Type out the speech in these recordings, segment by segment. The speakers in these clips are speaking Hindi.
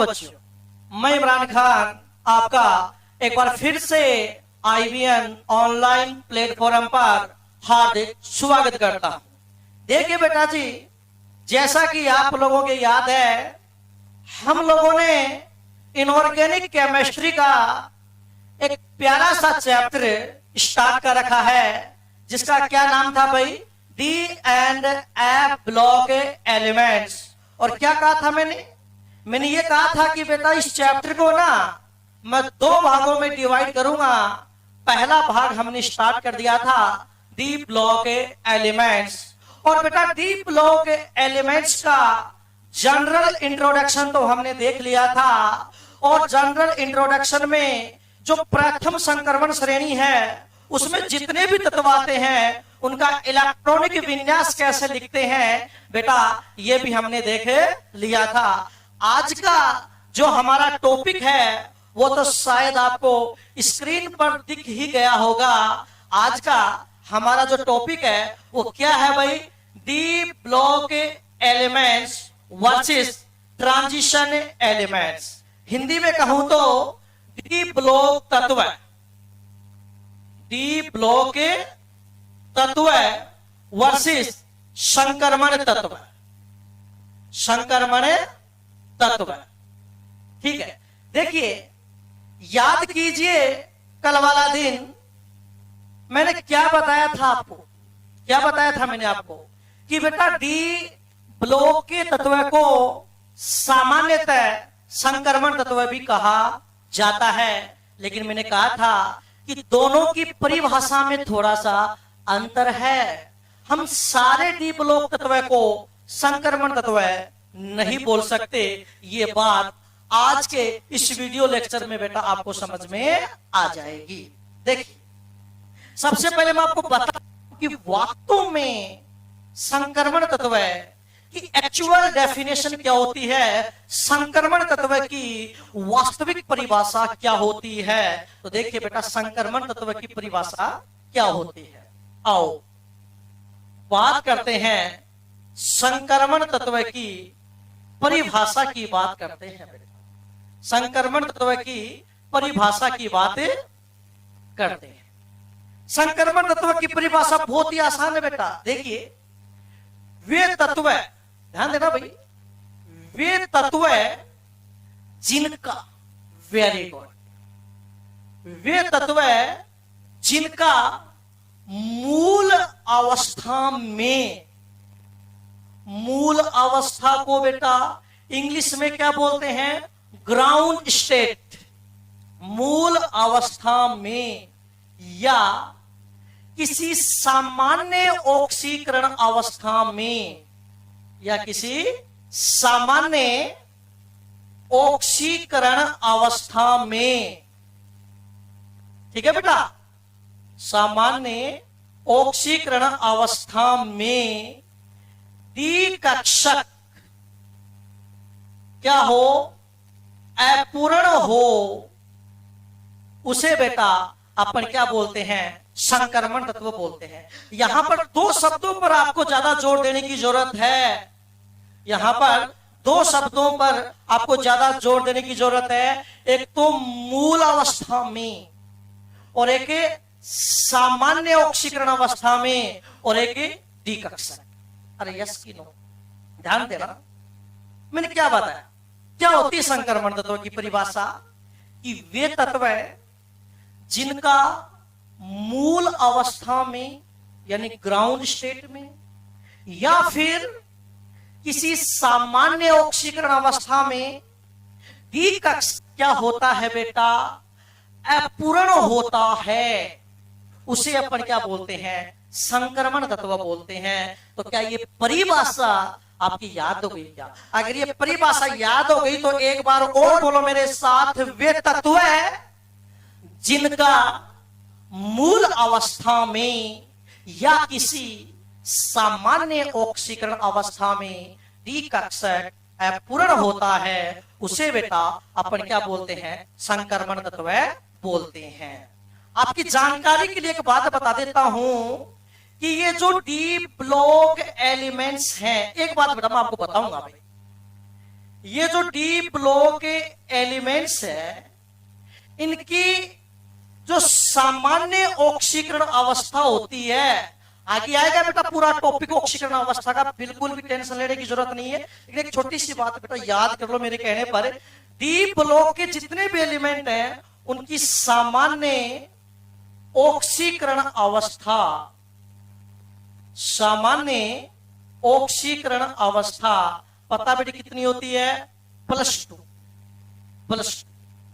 बच्चों, मैं इमरान खान आपका एक बार फिर से आईवीएन ऑनलाइन प्लेटफॉर्म पर हार्दिक स्वागत करता हूं। देखिए बेटा जी, जैसा कि आप लोगों के याद है, हम लोगों ने इनऑर्गेनिक केमिस्ट्री का एक प्यारा सा चैप्टर स्टार्ट कर रखा है, जिसका क्या नाम था भाई? D and F block elements. और क्या कहा था मैंने ये कहा था कि बेटा इस चैप्टर को ना मैं 2 भागों में डिवाइड करूंगा। पहला भाग हमने स्टार्ट कर दिया था डी ब्लॉक एलिमेंट्स, और बेटा डी ब्लॉक एलिमेंट्स का जनरल इंट्रोडक्शन तो हमने देख लिया था। और जनरल इंट्रोडक्शन में जो प्रथम संक्रमण श्रेणी है उसमें जितने भी तत्व आते हैं उनका इलेक्ट्रॉनिक विन्यास कैसे लिखते हैं बेटा, ये भी हमने देख लिया था। आज का जो हमारा टॉपिक है वो तो शायद आपको स्क्रीन पर दिख ही गया होगा। आज का हमारा जो टॉपिक है वो क्या है भाई? D block elements versus transition elements. Hindi में कहूं तो डी ब्लॉक तत्व, डी ब्लॉक तत्व वर्सेस संक्रमण तत्व, संक्रमण तत्व। ठीक है, देखिए याद कीजिए कल वाला दिन मैंने क्या बताया था आपको? क्या बताया था मैंने आपको कि बेटा डी ब्लॉक के तत्व को सामान्यतः संक्रमण तत्व भी कहा जाता है, लेकिन मैंने कहा था कि दोनों की परिभाषा में थोड़ा सा अंतर है। हम सारे डी ब्लॉक तत्व को संक्रमण तत्व नहीं बोल सकते। ये बात आज के इस वीडियो लेक्चर में बेटा आपको समझ में आ जाएगी। देखिए, सबसे पहले मैं आपको बता कि वास्तव में संक्रमण तत्व की एक्चुअल डेफिनेशन क्या होती है, संक्रमण तत्व की वास्तविक परिभाषा क्या होती है। तो देखिए बेटा, संक्रमण तत्व की परिभाषा क्या होती है। आओ बात करते हैं संक्रमण तत्व की परिभाषा की बात करते हैं बेटा। संक्रमण तत्व की परिभाषा की बात करते हैं। संक्रमण तत्व की परिभाषा बहुत ही आसान है बेटा। देखिए, वे तत्व, ध्यान देना भाई, वे तत्व जिनका, वेरी गुड, वे तत्व जिनका मूल अवस्था में, मूल अवस्था को बेटा इंग्लिश में क्या बोलते हैं? Ground state. मूल अवस्था में या किसी सामान्य ऑक्सीकरण अवस्था में, या किसी सामान्य ऑक्सीकरण अवस्था में, ठीक है बेटा, सामान्य ऑक्सीकरण अवस्था में डी कक्षक क्या हो? अपूर्ण हो, उसे बेटा अपन क्या बोलते हैं? संक्रमण तत्व बोलते हैं। यहां पर 2 शब्दों पर आपको ज्यादा जोर देने की जरूरत है। यहां पर 2 शब्दों पर आपको ज्यादा जोर देने की जरूरत है। एक तो मूल अवस्था में, और एक सामान्य ऑक्सीकरण अवस्था में, और एक डी कक्षक। अरे यस की नो? ध्यान देना, मैंने क्या बताया? क्या होती है संक्रमण तत्व की परिभाषा? कि वे तत्व जिनका मूल अवस्था में यानी ग्राउंड स्टेट में, या फिर किसी सामान्य ऑक्सीकरण अवस्था में डी कक्षक क्या होता है बेटा? अपूर्ण होता है, उसे अपन क्या बोलते हैं? संक्रमण तत्व बोलते हैं। तो क्या ये परिभाषा आपकी याद हो गई क्या? अगर ये परिभाषा याद हो गई तो एक बार और बोलो मेरे साथ, वे तत्व जिनका मूल अवस्था में या किसी सामान्य ऑक्सीकरण अवस्था में डी कक्षक अपूर्ण होता है, उसे बेटा अपन क्या बोलते हैं? संक्रमण तत्व बोलते हैं। आपकी जानकारी के लिए एक बात बता देता हूं कि ये जो डी ब्लॉक एलिमेंट्स हैं, एक बात बेटा मैं आपको बताऊंगा भाई, ये जो डी ब्लॉक एलिमेंट्स है, इनकी जो सामान्य ऑक्सीकरण अवस्था होती है, आगे आएगा बेटा पूरा टॉपिक ऑक्सीकरण अवस्था का, बिल्कुल भी टेंशन लेने की जरूरत नहीं है। लेकिन एक छोटी सी बात बेटा याद कर लो मेरे कहने पर, डी ब्लॉक के जितने भी एलिमेंट हैं उनकी सामान्य ऑक्सीकरण अवस्था, सामान्य ऑक्सीकरण अवस्था पता बेटी कितनी होती है? +2।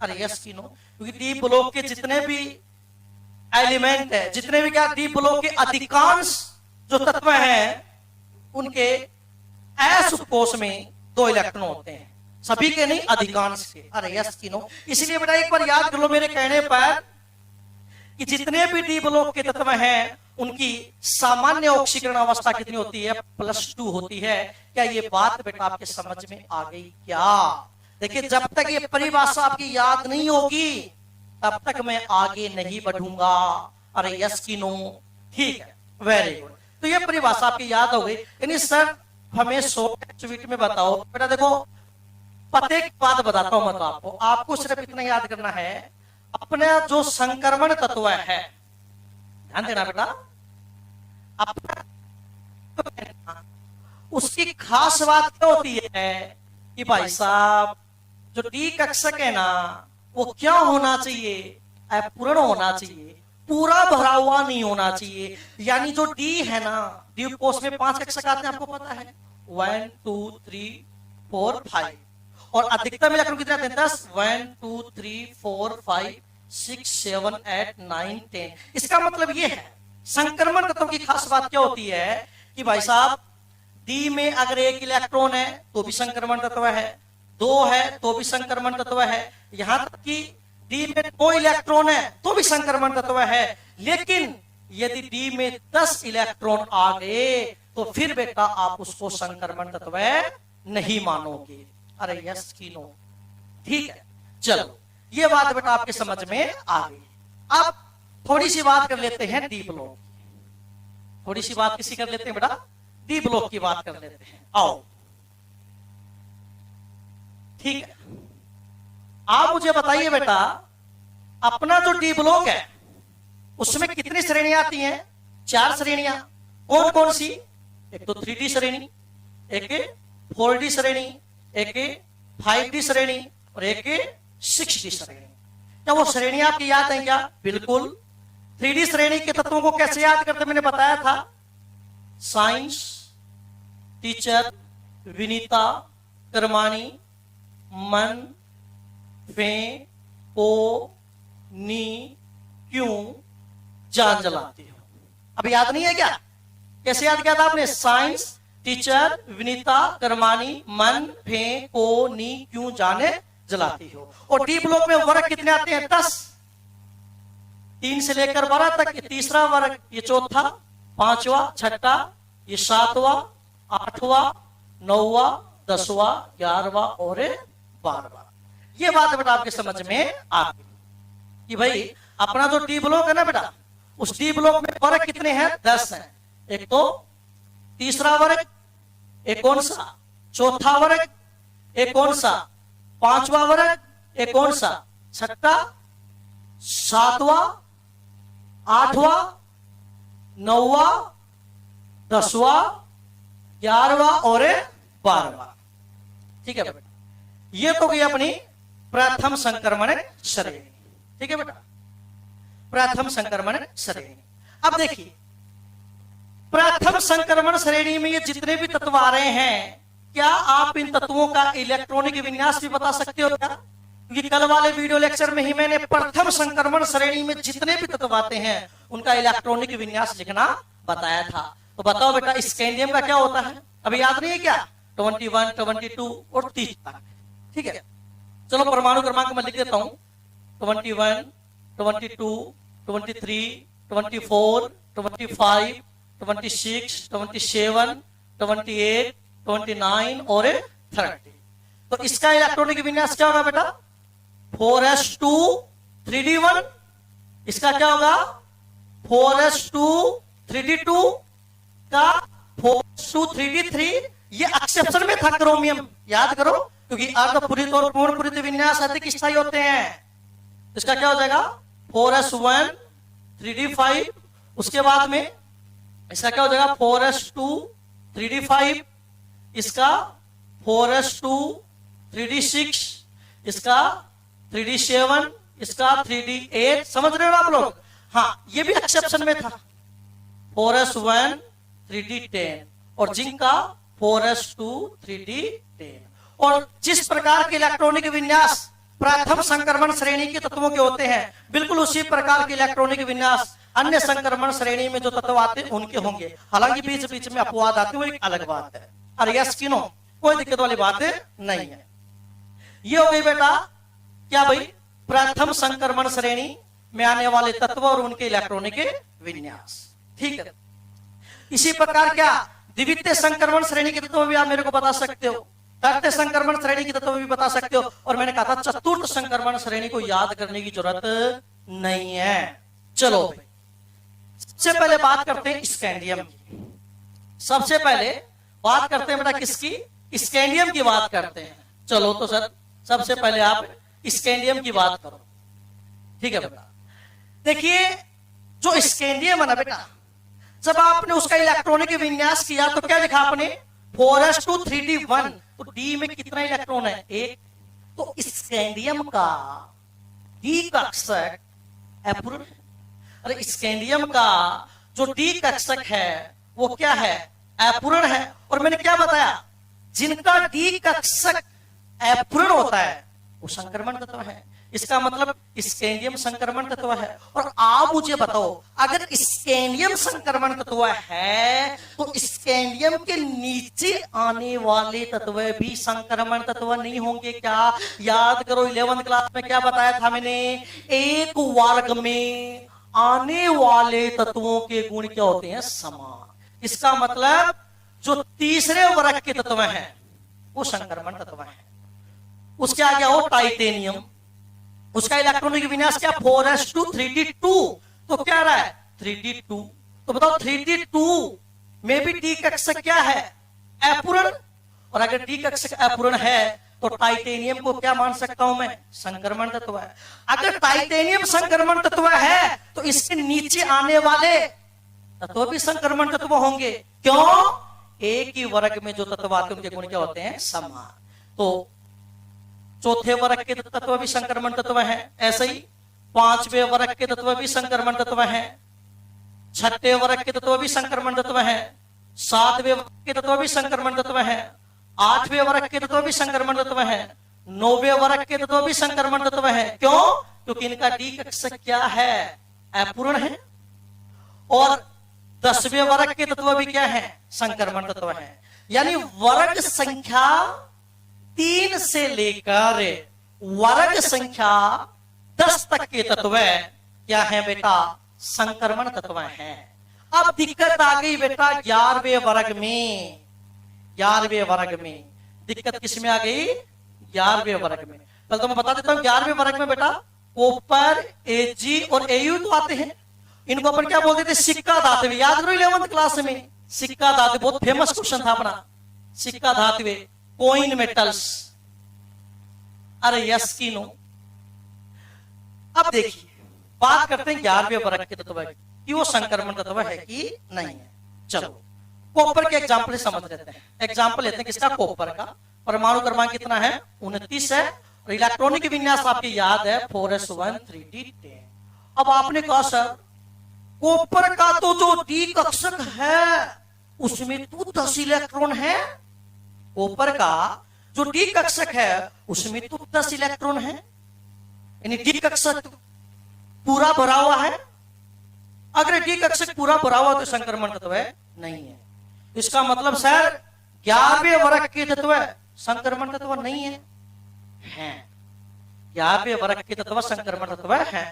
अरे यस की नो, क्योंकि डी ब्लॉक के जितने भी एलिमेंट है, जितने भी क्या डी ब्लॉक के अधिकांश जो तत्व हैं उनके एस उपकोष में 2 इलेक्ट्रॉन होते हैं, सभी के नहीं, अधिकांश के। अरे यस की नो, इसलिए बेटा एक बार याद कर लो मेरे कहने पर कि जितने भी डी ब्लॉक के तत्व हैं उनकी सामान्य ऑक्सीकरण अवस्था कितनी होती है? +2 होती है। क्या ये बात बेटा आपके समझ में आ गई क्या? देखिए, जब तक ये परिभाषा आपकी याद नहीं होगी तब तक मैं आगे नहीं बढ़ूंगा। अरे यस की नो, ठीक है, वेरी गुड। तो ये परिभाषा आपकी याद हो गई। यानी सर हमें स्वीट में बताओ बेटा, देखो प्रत्येक बात बताता हूं मैं तो आपको सिर्फ इतना याद करना है, अपना जो संक्रमण तत्व है, ध्यान देना बेटा, अपना उसकी खास बात क्या होती है कि भाई साहब जो डी कक्षक है ना वो क्या होना चाहिए? अपूर्ण होना चाहिए, पूरा भरा हुआ नहीं होना चाहिए। यानी जो डी है ना, डी कोष में 5 कक्षक आते हैं, आपको पता है 1 2 3 4 5, और अधिकतम इलेक्ट्रॉन कितने आते हैं? 10। 1 2 3 4 5 6 7 8 9 10। इसका मतलब ये है संक्रमण तत्व की खास बात क्या होती है कि भाई साहब डी में अगर 1 इलेक्ट्रॉन है तो भी संक्रमण तत्व है, 2 है तो भी संक्रमण तत्व है, यहां तक कि डी में 2 इलेक्ट्रॉन है तो भी संक्रमण तत्व है। लेकिन यदि डी में 10 इलेक्ट्रॉन आ गए तो फिर बेटा आप उसको संक्रमण तत्व नहीं मानोगे। अरे यस की नो, ठीक है, चलो ये बात बेटा आपके समझ में आ गई। अब थोड़ी सी बात कर लेते हैं डी ब्लॉक, थोड़ी सी बात किसी कर लेते हैं बेटा, डी ब्लॉक की बात कर लेते हैं। आओ, ठीक है, आप मुझे बताइए बेटा, अपना जो डी ब्लॉक है उसमें कितनी श्रेणियां आती हैं? 4 श्रेणियां। कौन कौन सी? एक तो 3D श्रेणी, एक 4D श्रेणी, एक 5D श्रेणी और एक 6D श्रेणी। क्या वो श्रेणियां आपकी याद है क्या? बिल्कुल। 3D श्रेणी के तत्वों को कैसे याद करते मैंने बताया था, साइंस टीचर विनीता कर्माणी मन फे को नी क्यों जान जलाती हो। अब याद नहीं है क्या? कैसे याद किया था आपने? साइंस टीचर विनीता कर्माणी मन फे को नी क्यों जाने जलाती हो। और डी ब्लॉक में वर्ग कितने आते हैं? 10। 3 से लेकर 12 तक, ये तीसरा वर्ग, ये चौथा, 5वां, 6ठा, ये 7वां, 8वां, 9वां, 10वां, 11वां और 12वां। ये बात बेटा आपके समझ में आ गई कि भाई अपना जो डी ब्लॉक है ना बेटा, उस डी ब्लॉक में वर्ग कितने हैं? 10 हैं। एक तो तीसरा वर्ग, एक कौन सा? चौथा वर्ग, एक कौन सा? 5वां वर्ग, एक कौन सा? 6ठा, 7वां, 8वां, 9वां, 10वां, 11वां और 12वां। ठीक है बेटा, ये तो गई अपनी प्रथम संक्रमण श्रेणी। ठीक है बेटा, प्रथम संक्रमण श्रेणी। अब देखिए, प्रथम संक्रमण श्रेणी में ये जितने भी तत्व आ रहे हैं, क्या आप इन तत्वों का इलेक्ट्रॉनिक विन्यास भी बता सकते हो क्या? क्योंकि कल वाले वीडियो लेक्चर में ही मैंने प्रथम संक्रमण श्रेणी में जितने भी तत्व आते हैं उनका इलेक्ट्रॉनिक विन्यास लिखना बताया था। तो बताओ बेटा, स्कैंडियम का क्या होता है? अभी याद नहीं है क्या? 21, 22 और 30 तक। ठीक है, चलो परमाणु क्रमांक मैं लिख देता हूं। 21, 22, 23, 24, 25, 26, 27, 28, 29 और 30। तो इसका इलेक्ट्रॉनिक विन्यास क्या होगा बेटा? 4s2 3d1। इसका क्या होगा? 4s2 3d2 का 4s2 3d3। ये एक्सेप्शन में था क्रोमियम, याद करो, क्योंकि अर्धपूरित और पूर्ण पूरित विन्यास अधिक स्थायी होते हैं। इसका क्या हो जाएगा 4s1 3d5, उसके बाद में इसका क्या हो जाएगा 4s2 3d5, इसका 4s2 3d6, इसका 3d7, इसका 3d8। समझ रहे हो आप लोग? हाँ, ये भी एक्सेप्शन में था 4s1 3d10 और जिंक का 4s2 3d10। और जिस प्रकार के इलेक्ट्रॉनिक विन्यास प्रथम संक्रमण श्रेणी के तत्वों के होते हैं, बिल्कुल उसी प्रकार के इलेक्ट्रॉनिक विन्यास अन्य संक्रमण श्रेणी में जो तत्व आते हैं उनके होंगे। हालांकि बीच बीच में अपवाद आते हैं, वो एक अलग बात है। और यस कि नो, कोई दिक्कत वाली बात नहीं है। ये हो गई बेटा क्या भाई, प्रथम संक्रमण श्रेणी में आने वाले तत्व और उनके इलेक्ट्रॉनिक विन्यास। ठीक है, इसी प्रकार क्या द्वितीय संक्रमण श्रेणी के तत्व भी आप मेरे को बता सकते हो, तृतीय संक्रमण श्रेणी के तत्व भी बता सकते हो, और मैंने कहा था चतुर्थ संक्रमण श्रेणी को याद करने की जरूरत नहीं है। चलो भाई, सबसे पहले बात करते हैं स्कैंडियम की। सबसे पहले बात करते हैं बेटा किसकी, स्कैंडियम की बात करते हैं। चलो तो सर सबसे पहले आप स्कैंडियम की बात करो। ठीक है बेटा, देखिए जो स्कैंडियम है ना बेटा, जब आपने उसका इलेक्ट्रॉनिक विन्यास किया तो क्या लिखा आपने 4s2 3d1, तो डी में कितना इलेक्ट्रॉन है 1। तो स्कैंडियम का डी कक्षक अपूर्ण है। अरे स्कैंडियम का जो डी कक्षक है वो क्या है, अपूर्ण है। और मैंने क्या बताया, जिनका डी कक्षक अपूर्ण होता है वो संक्रमण तत्व है। इसका मतलब स्कैंडियम संक्रमण तत्व है। और आप मुझे बताओ, अगर स्कैंडियम संक्रमण तत्व है तो स्कैंडियम के नीचे आने वाले तत्व भी संक्रमण तत्व नहीं होंगे क्या? याद करो 11वीं क्लास में क्या बताया था मैंने, एक वर्ग में आने वाले तत्वों के गुण क्या होते हैं, समान। इसका मतलब जो तीसरे वर्ग के तत्व हैं वो संक्रमण तत्व है। उसके आगे हो टाइटेनियम, उसका इलेक्ट्रॉनिक विन्यास क्या 4s2 3d2, तो क्या रहा है 3d2। तो बताओ 3d2 में भी डी कक्षक क्या है, अपूर्ण। और अगर डी कक्षक अपूर्ण है तो टाइटेनियम को क्या मान सकता हूं मैं, संक्रमण तत्व है। अगर टाइटेनियम संक्रमण तत्व है तो इसके नीचे आने वाले तत्व भी संक्रमण तत्व होंगे। क्यों? एक ही वर्ग में जो तत्व आते हैं उनके गुण क्या होते हैं, समान। तो चौथे वर्ग के तत्व भी संक्रमण तत्व हैं, ऐसे ही पांचवें वर्ग के तत्व भी संक्रमण तत्व हैं, छठे वर्ग के तत्व भी संक्रमण तत्व हैं, सातवें वर्ग के तत्व भी संक्रमण तत्व हैं, आठवें वर्ग के तत्व भी संक्रमण तत्व हैं, नौवें वर्ग के तत्व भी संक्रमण तत्व हैं। क्यों? क्योंकि इनका डी कक्षक क्या है, अपूर्ण है। और 10वें वर्ग के तत्व भी क्या है, संक्रमण तत्व है। यानी वर्ग संख्या 3 से लेकर वर्ग संख्या 10 तक के तत्व क्या है बेटा, संक्रमण तत्व हैं। अब दिक्कत आ गई बेटा 11वें वर्ग में। 11वें वर्ग में दिक्कत किसमें आ गई, 11वें वर्ग में। कल तो मैं बता देता हूं 11वें वर्ग में बेटा कॉपर, एजी और एयू तो आते हैं। इनको अपन क्या बोलते थे, सिक्का धातु। याद करो 11वीं क्लास में सिक्का धातु बहुत फेमस क्वेश्चन था अपना, सिक्का धातु कोइन मेटल्स। अरे यस की नो। अब देखिए बात करते हैं 11वें वर्ग के तत्व की, वो संक्रमण तत्व है कि नहीं है। चलो कॉपर के एग्जाम्पल समझ लेते हैं। एग्जाम्पल लेते हैं किसका, कॉपर का। परमाणु क्रमांक कितना है, 29 है। और इलेक्ट्रॉनिक विन्यास आपके याद है 4s1 3d10। अब आपने कहा सर कॉपर का तो जो डी कक्षक है उसमें तो 10 इलेक्ट्रॉन है। कॉपर का जो डी कक्षक है उसमें तो 10 इलेक्ट्रॉन है, यानी डी कक्षक पूरा भरा हुआ है। अगर डी कक्षक पूरा भरा हुआ तो संक्रमण तत्व नहीं है। इसका मतलब सर 11वें वर्ग के तत्व संक्रमण तत्व नहीं है, हैं। 11वें वर्ग के तत्व संक्रमण तत्व है।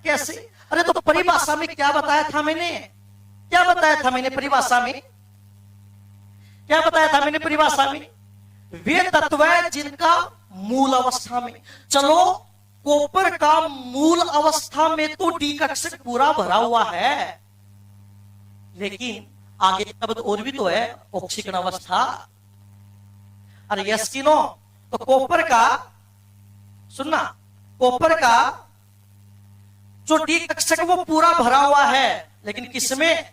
कैसे? अरे तो परिभाषा में क्या बताया था मैंने, क्या बताया था मैंने परिभाषा में, क्या बताया था मैंने परिभाषा में, वे तत्व जिनका मूल अवस्था में। चलो कॉपर का मूल अवस्था में तो डी कक्षक पूरा भरा हुआ है, लेकिन आगे शब्द और भी तो है, ऑक्सीकरण अवस्था। अरे यस की नो, तो कॉपर का, सुनना, कॉपर का जो डी कक्षक वो पूरा भरा हुआ है, लेकिन किसमें?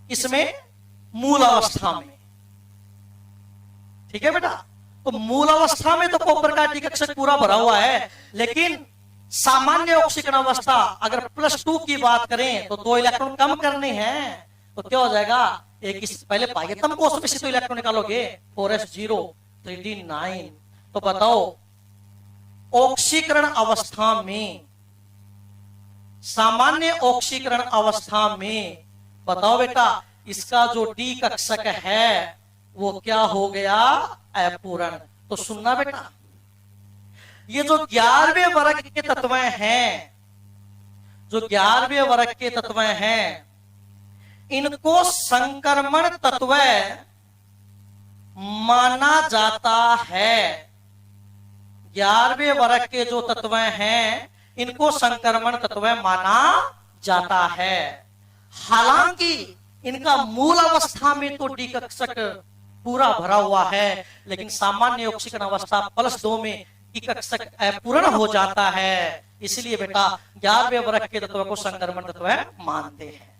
किसमें? मूल अवस्था में। ठीक है बेटा, तो मूल अवस्था में तो कॉपर का डी कक्षक पूरा भरा हुआ है, लेकिन सामान्य ऑक्सीकरण अवस्था अगर +2 की बात करें तो 2 इलेक्ट्रॉन कम करने हैं, तो क्या हो जाएगा? एक इस पहले बाह्यतम कोश में से तो इलेक्ट्रॉन निकालोगे, 4s0 3d9। तो बताओ ऑक्सीकरण अवस्था में, सामान्य ऑक्सीकरण अवस्था में, बताओ बेटा इसका जो डी कक्षक है वो क्या हो गया? अपूर्ण। तो सुनना बेटा, ये जो 11वें वर्ग के तत्व हैं, जो 11वें वर्ग के तत्व हैं, इनको संक्रमण तत्व माना जाता है। 11वें वर्ग के जो तत्व हैं इनको संक्रमण तत्व माना जाता है। हालांकि इनका मूल अवस्था में तो डी कक्षक पूरा भरा हुआ है, लेकिन सामान्य ऑक्सीकरण अवस्था +2 में डी कक्षक अपूर्ण हो जाता है। इसलिए बेटा 11वें वर्ग के तत्व को संक्रमण तत्व मानते हैं।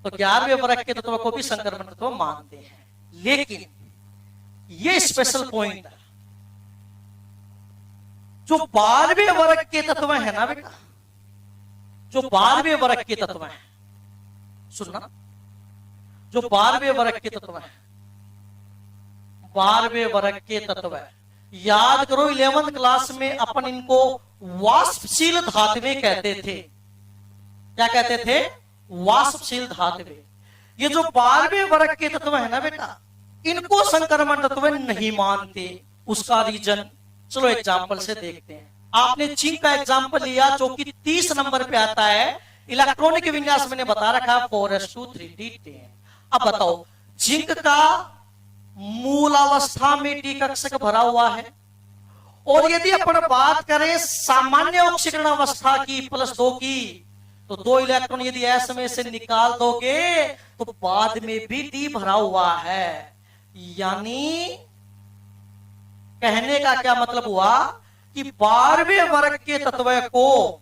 तो 11वें वर्ग के तत्व को भी संक्रमण तत्व मानते हैं, लेकिन ये स्पेशल पॉइंट, जो 12वें वर्ग के तत्व है ना बेटा, जो 12वें वर्ग के तत्व है, सुनना, जो 12वें वर्ग के तत्व है, 12वें वर्ग के तत्व है, याद करो 11th क्लास में अपन इनको वाष्पशील धातुएं कहते थे। क्या कहते थे? वाष्पशील धातुएं। ये जो 12वें वर्ग के तत्व है ना बेटा, इनको संक्रमण तत्व नहीं मानते। उसका रीजन चलो एग्जाम्पल से देखते हैं। आपने जिंक का एग्जाम्पल लिया जो कि 30 नंबर पे आता है। इलेक्ट्रॉनिक विन्यास मैंने बता रखा 4s2 3d10। अब बताओ जिंक का मूल अवस्था में डी कक्षक भरा हुआ है, और यदि अपन बात करें सामान्य ऑक्सीकरण अवस्था की +2 की, तो 2 इलेक्ट्रॉन यदि एस में से निकाल दोगे तो बाद में भी डी भरा हुआ है। यानी कहने का क्या मतलब हुआ कि 12वें वर्ग के तत्व को,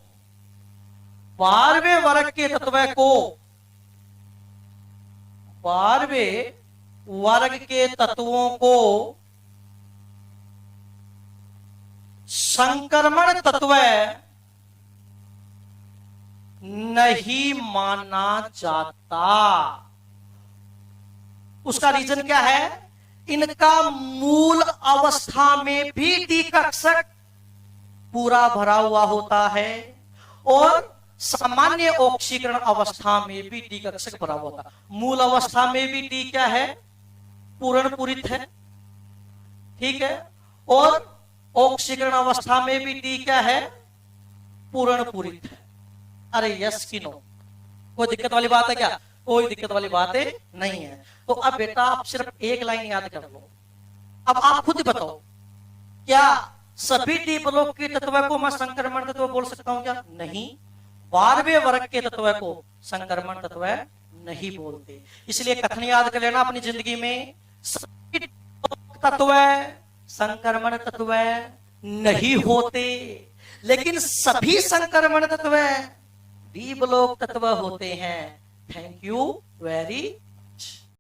12वें वर्ग के तत्व को, 12वें वर्ग के तत्वों को संक्रमण तत्व नहीं माना जाता। उसका रीजन क्या है? इनका मूल अवस्था में भी डी कक्षक पूरा भरा हुआ होता है, और सामान्य ऑक्सीकरण अवस्था में भी डी कक्षक भरा हुआ होता है। मूल अवस्था में भी डी क्या है? पूर्ण पूरित है, ठीक है, और ऑक्सीकरण अवस्था में भी डी क्या है? पूर्ण पूरित है। अरे यस कि नो? कोई दिक्कत वाली बात है क्या? कोई दिक्कत वाली बात नहीं है। तो अब बेटा आप सिर्फ एक लाइन याद कर लो। अब आप खुद बताओ, क्या सभी डी ब्लॉक के तत्व को मैं संक्रमण तत्व बोल सकता हूं क्या? नहीं। 12वें वर्ग के तत्व को संक्रमण तत्व नहीं बोलते। इसलिए कथन याद कर लेना अपनी जिंदगी में, सभी तत्व संक्रमण तत्व नहीं होते, लेकिन सभी संक्रमण तत्व डी ब्लॉक तत्व होते हैं। Thank you very